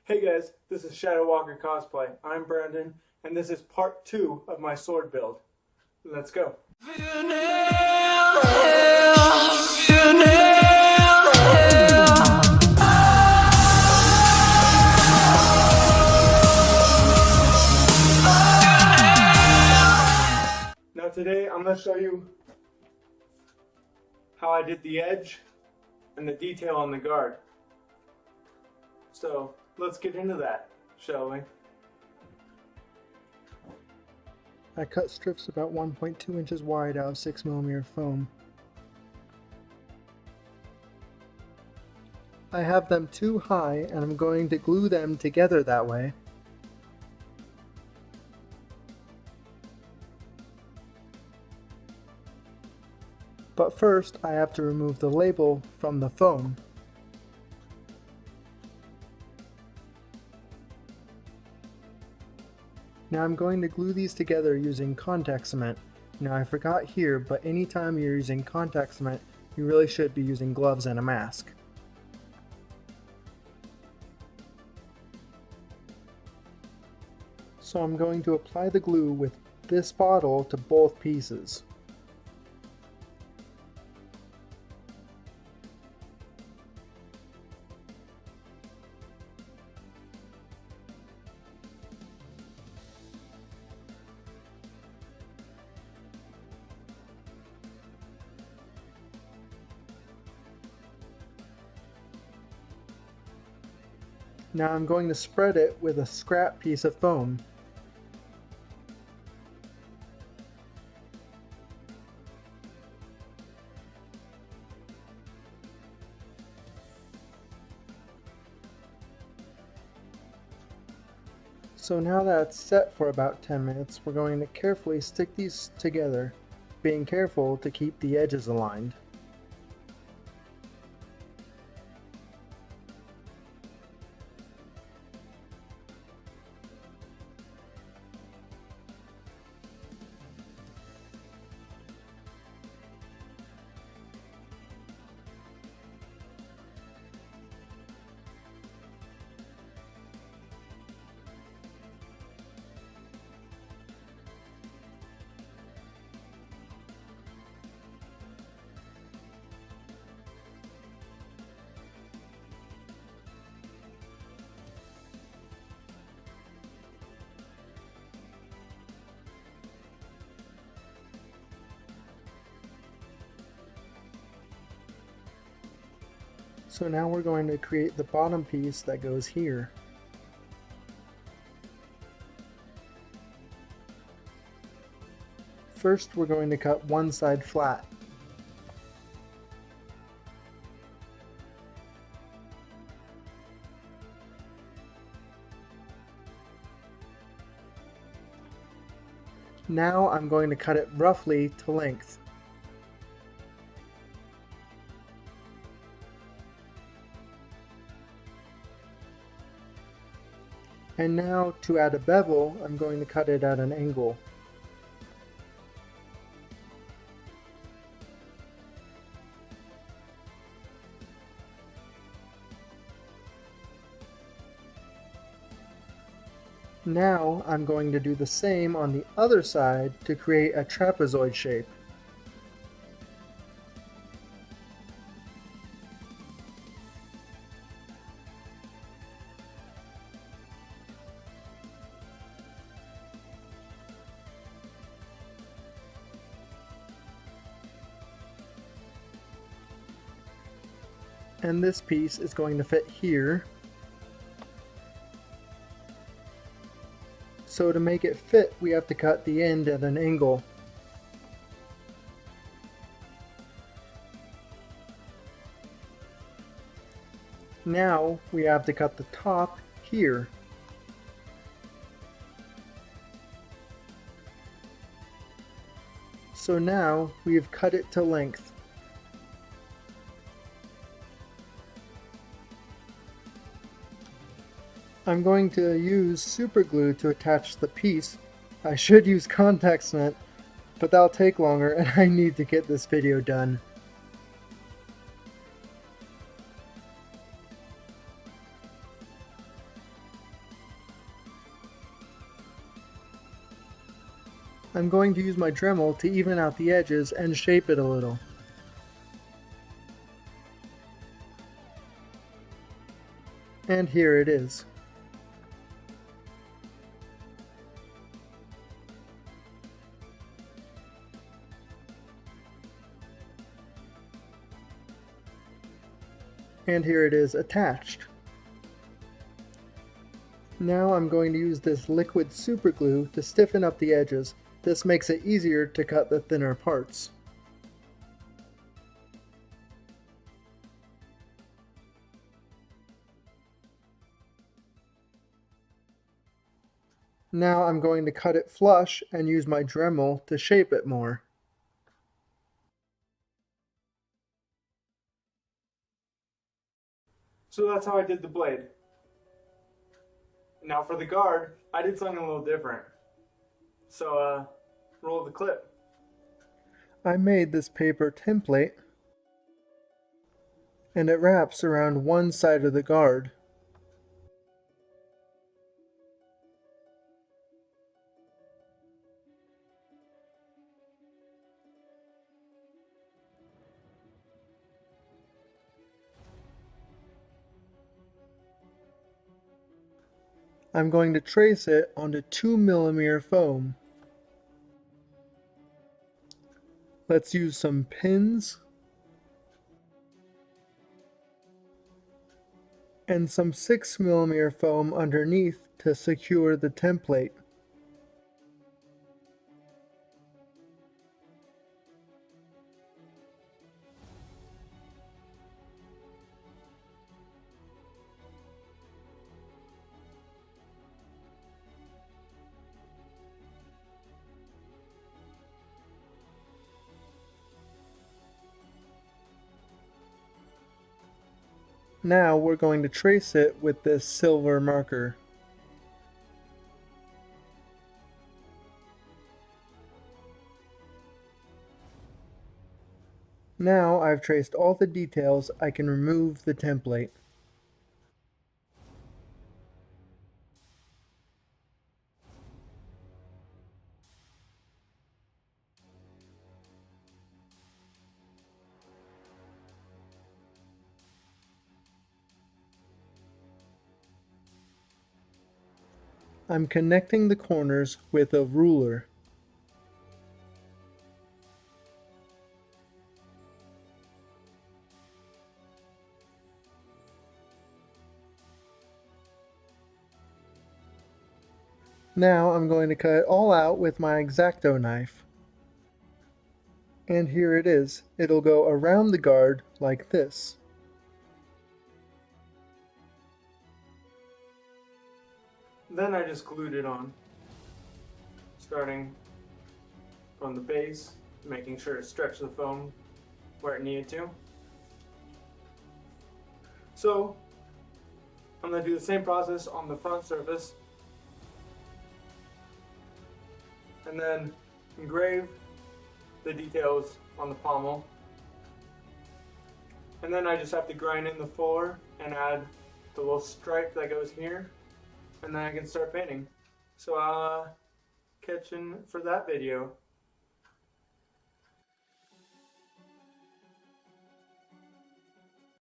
Hey guys, this is Shadow Walker Cosplay. I'm Brandon, and this is part 2 of my sword build. Let's go. Now today I'm going to show you how I did the edge and the detail on the guard. So let's get into that, shall we? I cut strips about 1.2 inches wide out of 6mm foam. I have them too high and I'm going to glue them together that way. But first I have to remove the label from the foam. Now I'm going to glue these together using contact cement. Now I forgot here, but anytime you're using contact cement, you really should be using gloves and a mask. So I'm going to apply the glue with this bottle to both pieces. Now I'm going to spread it with a scrap piece of foam. So now that it's set for about 10 minutes, we're going to carefully stick these together, being careful to keep the edges aligned. So now we're going to create the bottom piece that goes here. First, we're going to cut one side flat. Now I'm going to cut it roughly to length. And now, to add a bevel, I'm going to cut it at an angle. Now, I'm going to do the same on the other side to create a trapezoid shape. And this piece is going to fit here. So to make it fit, we have to cut the end at an angle. Now we have to cut the top here. So now we have cut it to length. I'm going to use super glue to attach the piece. I should use contact cement, but that'll take longer and I need to get this video done. I'm going to use my Dremel to even out the edges and shape it a little. And here it is. And here it is attached. Now I'm going to use this liquid super glue to stiffen up the edges. This makes it easier to cut the thinner parts. Now I'm going to cut it flush and use my Dremel to shape it more. So that's how I did the blade. Now for the guard, I did something a little different. So roll the clip. I made this paper template and it wraps around one side of the guard. I'm going to trace it onto 2mm foam. Let's use some pins and some 6mm foam underneath to secure the template. Now we're going to trace it with this silver marker. Now I've traced all the details, I can remove the template. I'm connecting the corners with a ruler. Now I'm going to cut it all out with my X-Acto knife. And here it is. It'll go around the guard like this. Then I just glued it on, starting from the base, making sure it stretched the foam where it needed to. So I'm going to do the same process on the front surface, and then engrave the details on the pommel. And then I just have to grind in the fuller and add the little stripe that goes here, and then I can start painting. So I'll catch in for that video.